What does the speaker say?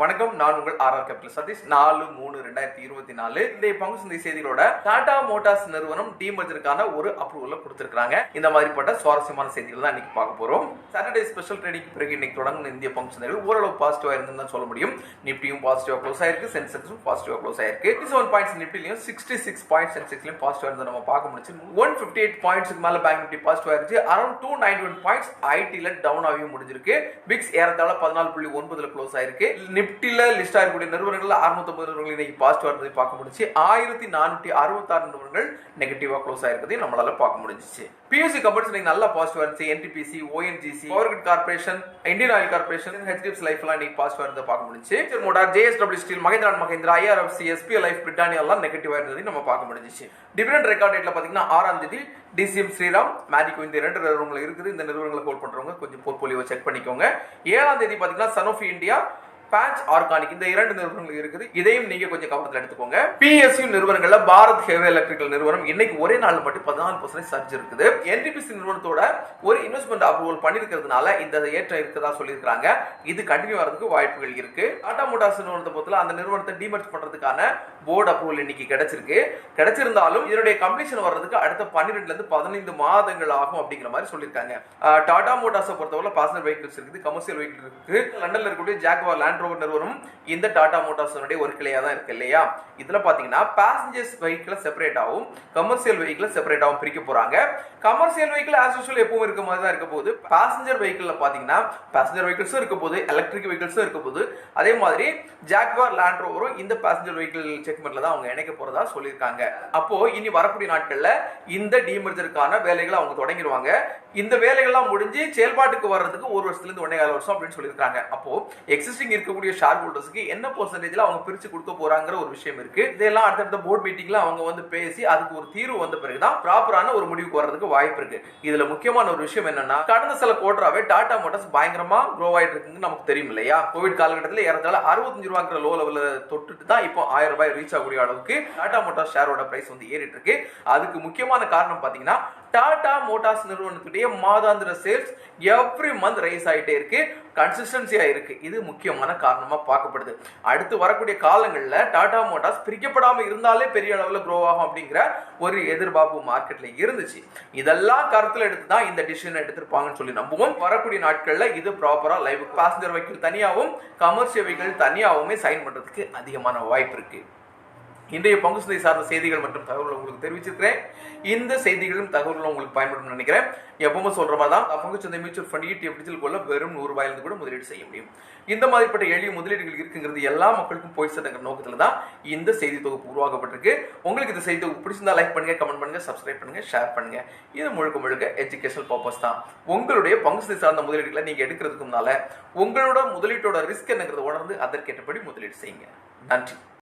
வணக்கம், நான் உங்கள் ஆர்ஆர் கேபிட்டல் சதீஷ். 4/3/2024 இந்த பங்கு சந்தை செய்திகளோட டாடா மோட்டார்ஸ் நிறுவனம் டீமர்ஜருக்கான ஒரு அப்ரூவல் கொடுத்திருக்காங்க. இந்த மாதிரிப்பட்ட சுவாரஸ்யமான செய்திகள் தான் இன்னைக்கு பார்க்க போறோம். சாட்டர்டே ஸ்பெஷல் ட்ரேடிங் பிறகு இன்னைக்கு தொடங்கின இந்திய பங்கு சந்தைகள் ஓரளவு பாசிட்டிவா இருந்துன்னு சொல்ல முடியும். நிப்டியும் பாசிட்டிவா க்ளோஸ் ஆயிருக்கு, சென்செக்ஸும் பாசிட்டிவா க்ளோஸ் ஆயிருக்கு. 57 பாயிண்ட்ஸ் நிப்டிலையும் 66 பாயிண்ட்ஸ் சென்செக்ஸ்லயும் பாசிட்டிவா இருந்து நம்ம பார்க்க முடிஞ்சு. 158 பாயிண்ட்ஸ்க்கு மேல பேங்க் நிப்டி பாசிட்டிவா இருந்துச்சு. அரௌண்ட் 291 பாயிண்ட்ஸ் ஐடில டவுன் ஆகியும் முடிஞ்சிருக்கு. பிக்ஸ் ஏறத்தாழ 14.9 க்ளோஸ் ஆயிருக்கு. நிப்டில லிஸ்ட் ஆகக்கூடிய நிறுவனங்கள் 650 நிறுவனங்கள் இன்னைக்கு பாசிட்டிவா இருந்ததை பார்க்க முடிஞ்சு. 1466 நிறுவனங்கள் நெகட்டிவா க்ளோஸ் ஆயிருக்கிறதை நம்மளால பார்க்க முடிஞ்சிச்சு. பிஎஸ்சி கம்பெனிஸ் இன்னைக்கு நல்லா பாசிட்டிவா இருந்துச்சு. NTPC, ONGC, power grid corporation, Indian oil corporation, HDFC life எல்லாம் இன்னைக்கு பாசிட்டிவா இருந்ததை பார்க்க முடிஞ்சிச்சு. Motor, JSW steel, Mahindra and Mahindra, IRFC, SBI life, Britannia எல்லாம் நெகட்டிவா இருந்ததை நம்ம பார்க்க முடிஞ்சிச்சு. டிவிடெண்ட் ரெக்கார்ட் டேட்ல பாத்தீங்கன்னா 6ஆம் தேதி டிசிஎம் ஸ்ரீராம், மேரிகோ இந்த ரெண்டு நிறுவனங்கள் இருக்குது. இந்த நிறுவனங்களை ஹோல்ட் பண்றவங்க கொஞ்சம் போர்ட்போலியோ செக் பண்ணிக்கோங்க. 7ஆம் தேதி பாத்தீங்கன்னா சனோஃபி இந்தியா, பேட்ச் ஆர்கானிக் இந்த இரண்டு நிறுவனங்கள் இருக்குது. இதையும் நீங்க கொஞ்சம் கவனத்தில் எடுத்துக்கோங்க. பிஎஸ்யு நிறுவனங்கள்ல பாரத் ஹெவி எலக்ட்ரிக்கல் நிறுவனம் இன்னைக்கு ஒரே நாள் மட்டும் 14% சர்ஜ் இருக்குது. என்டிபிசி நிறுவனத்தோட ஒரு இன்வெஸ்ட்மெண்ட் அப்ரூவல் பண்ணிருக்கிறதுனால இந்த ஏற்றம் இருக்கதா சொல்லியிருக்காங்க. இது கண்டினியூ வரதுக்கு வாய்ப்புகள் இருக்கு. டாடா மோட்டார்ஸ் நிறுவனத்தை பொறுத்தல அந்த நிறுவனத்தை டிமர்ஜ் பண்றதுக்கான போர்டு அப்ரூவல் இன்னைக்கு கிடைச்சிருக்கு. கிடைச்சிருந்தாலும் இதனுடைய கம்ப்ளீஷன் வர்றதுக்கு அடுத்த 12 இருந்து 15 மாதங்கள் ஆகும் அப்படிங்கிற மாதிரி சொல்லியிருக்காங்க. டாடா மோட்டார்ஸ் பொறுத்தவரை பாசஞ்சர் வெஹிக்கிள்ஸ் இருக்குது, கமர்ஷியல் வெஹிக்கிள் இருக்கு. லண்டன்ல இருக்கக்கூடிய ஜாக்வார் லேண்ட் ரோவர் நிறுவனம் இந்த டாடா மோட்டார்ஸ் ஒரு கிளையா தான் இருக்கு இல்லையா? இதுல பாத்தீங்கன்னா பாசஞ்சர்ஸ் வெஹிக்கிள் செப்பரேட் ஆகும், கமர்ஷியல் வெஹிக்கிள் செப்பரேட் ஆகும் பிரிக்க போறாங்க. கமர்ஷியல் வெஹிக்கிள் ஆஸ் யூசுவல் எப்பவும் இருக்க மாதிரி தான் இருக்க போகுது. பாசஞ்சர் வெஹிக்கிள்ல பாத்தீங்கன்னா பாசஞ்சர் வெஹிக்கிள்ஸும் இருக்க போகுது, எலக்ட்ரிக் வெஹிக்கிள்ஸும் இருக்க போகுது. அதே மாதிரி ஜாக்வார் லேண்ட் ரோவரும் இந்த பாசஞ்சர் வெஹிக்கிள் செக்மெண்ட்ல தான் அவங்க இணைக்க போறதா சொல்லியிருக்காங்க. அப்போ இனி வரக்கூடிய நாட்கள்ல இந்த டீமர்ஜருக்கான வேலைகளை அவங்க தொடங்கிடுவாங்க. இந்த வேலைகள்லாம் முடிஞ்சு செயல்பாட்டுக்கு வர்றதுக்கு 1 வருஷத்துல இருந்து 1.25 வருஷம் அப்படின்னு சொல்லியிருக்காங்க. அப்போ எக்ஸிஸ்டிங் இருக்கக்கூடிய ஷேர் ஹோல்டர்ஸ்க்கு என்ன பெர்சன்டேஜ்ல அவங்க பிரிச்சு கொடுக்க போறாங்கிற ஒரு விஷயம் இருக்கு. இதெல்லாம் அடுத்த போர்ட் மீட்டிங்ல அவங்க பேசி அதுக்கு ஒரு தீர்வு வந்த பிறகுதான் ப்ராப்பரான ஒரு முடிவுக்கு வர்றதுக்கு வாய்ப்பு இருக்கு. இதுல முக்கியமான ஒரு விஷயம் என்னன்னா, கடந்த சில குவார்டராவே டாடா மோட்டார்ஸ் பயங்கரமா க்ரோ ஆயிட்டு இருக்குன்னு நமக்கு தெரியும் இல்லையா? கோவிட் காலகட்டத்தில் ஏறத்தாழ 65 ரூபாய்ங்கிற லோ லெவல்ல தொட்டுட்டு தான் இப்போ 1000 ரூபாய் ரீச் ஆகக்கூடிய அளவுக்கு டாடா மோட்டார்ஸ் ஷேரோட பிரைஸ் ஏறிட்டு இருக்கு. அதுக்கு முக்கியமான காரணம் பாத்தீங்கன்னா, டாடா மோட்டார்ஸ் நிறுவனத்துடைய மாதாந்திர சேல்ஸ் எவ்ரி மந்த் ரைஸ் ஆயிட்டே இருக்கு, கன்சிஸ்டன்சியா இருக்கு. இது முக்கியமான காரணமா பார்க்கப்படுது. அடுத்து வரக்கூடிய காலங்கள்ல டாடா மோட்டார்ஸ் பிரிக்கப்படாம இருந்தாலே பெரிய அளவுல க்ரோ ஆகும் அப்படிங்கிற ஒரு எதிர்பார்ப்பு மார்க்கெட்ல இருந்துச்சு. இதெல்லாம் கருத்துல எடுத்து தான் இந்த டிசிஷன் எடுத்திருப்பாங்கன்னு சொல்லி நம்புவோம். வரக்கூடிய நாட்கள்ல இது ப்ராப்பரா லைவ் பாசஞ்சர் வெஹிக்கிள் தனியாகவும் கமர்ஷியல் வெஹிக்கிள் தனியாகவுமே சைன் பண்றதுக்கு அதிகமான வாய்ப்பு இருக்கு. இன்றைய பங்கு சந்தை சார்ந்த செய்திகள் மற்றும் தகவல்கள் உங்களுக்கு தெரிவிச்சிருக்கிறேன். இந்த செய்திகளும் தகவல்களும் உங்களுக்கு பயன்படும் நினைக்கிறேன். எப்பவுமே சொல்ற மாதிரி தான் பங்கு சந்தை மியூச்சுவல் ஃபண்ட் ETF டிஜிட்டல் கொள்ள வெறும் 100 ரூபாயிலிருந்து கூட முதலீடு செய்ய முடியும். இந்த மாதிரிப்பட்ட எளிய முதலீடுகள் இருக்குங்கிறது எல்லா மக்களுக்கும் போய் சேர்ந்த நோக்கத்துல தான் இந்த செய்தி தொகுப்பு உருவாக்கப்பட்டிருக்கு. உங்களுக்கு இந்த செய்தி தொகுப்பு பிடிச்சிருந்தா லைக் பண்ணுங்க, கமெண்ட் பண்ணுங்க, சப்ஸ்கிரைப் பண்ணுங்க, ஷேர் பண்ணுங்க. இது முழுக்க எஜுகேஷனல் பர்பஸ் தான். உங்களுடைய பங்கு சந்தை சார்ந்த முதலீடுகளை நீங்க எடுக்கிறதுக்கு முன்னால உங்களோட முதலீட்டோட ரிஸ்க் என்னங்கிறத உணர்ந்து அதற்கேற்றபடி முதலீடு செய்யுங்க. நன்றி.